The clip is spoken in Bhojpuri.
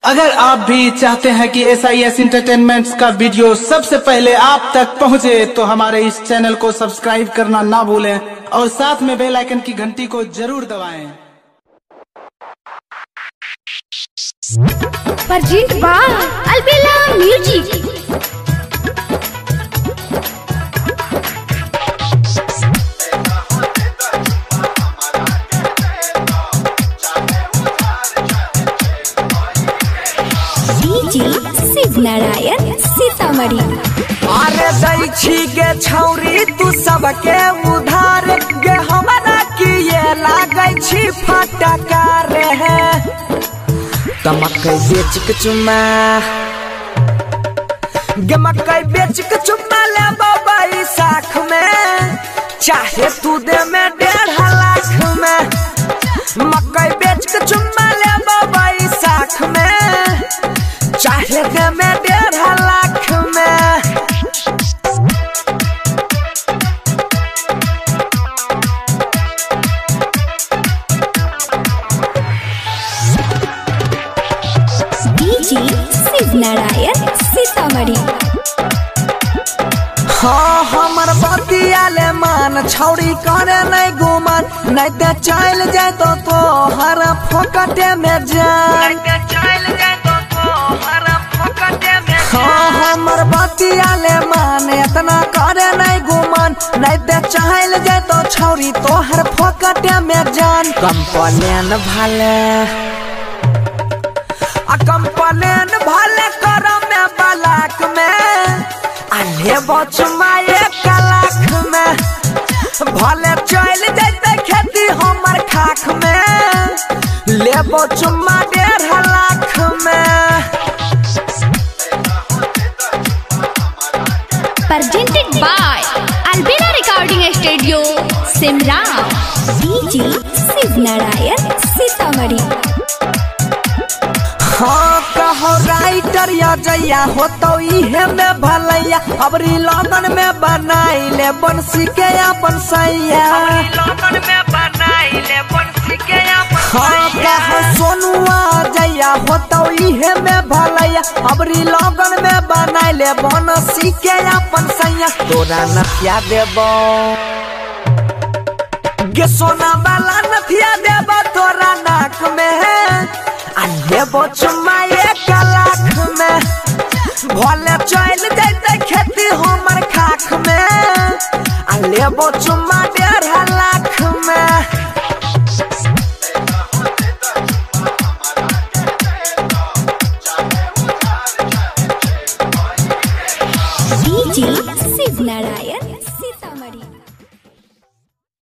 अगर आप भी चाहते हैं कि SIS एंटरटेनमेंट्स का वीडियो सबसे पहले आप तक पहुंचे, तो हमारे इस चैनल को सब्सक्राइब करना ना भूलें और साथ में बेल आइकन की घंटी को जरूर दबाएं। Present by Albela music. Shiv Narayan Sitamarhi. अरे दै छी गे छौरी तू सबके उधार गे, हमरा किए लागै छी फटका रे। मकई बेच के चुम्मा गे, मकई बेच के चुम्मा ले बाबा साख में, चाहे तू दे में 1.5 लाख में। मकई बेच के चुम्मा ले बाबा साख में, चाहे दे में 1.5 लाख में। शिव नारायण सीतामढ़ी। हाँ हमर बतिया ले मान, छौरी करे नहीं गुमान, नहीं ते चल जाए तो हर फोकटे में जान। हाँ हमर बतिया ले मान, इतना करे नहीं गुमान, नहीं ते चल जाए तो छौरी तो हर फोकटे में जान। कंप्लेन भाले कंप्लेन भाले कर में बलाक में, अले बचमा 1 लाख में। भले चल जाते खेती हमर खाख में, ले बचमा 1.5 लाख में। Presented by Albela recording studio Simra. Shiv Narayan Sitamarhi. हाँ कहो राइटर या जैया हो तो इहे में भलैया, अबरी लगन में बनाई ले बंसी के अपन सैया। हाँ कहो सोनुआ जैया हो तो इहे में भलैया, अबरी लगन में बनाई ले बंसी के अपन सैया। तोरा नथिया देबो गे, सोना वाला नथिया देबो तोरा नाक में, अले बचमा 1 लाख में। भले चल जाते खेती हमर खाख में, अले बचमा 1.5 लाख में। शिव नारायण सीतामढ़ी।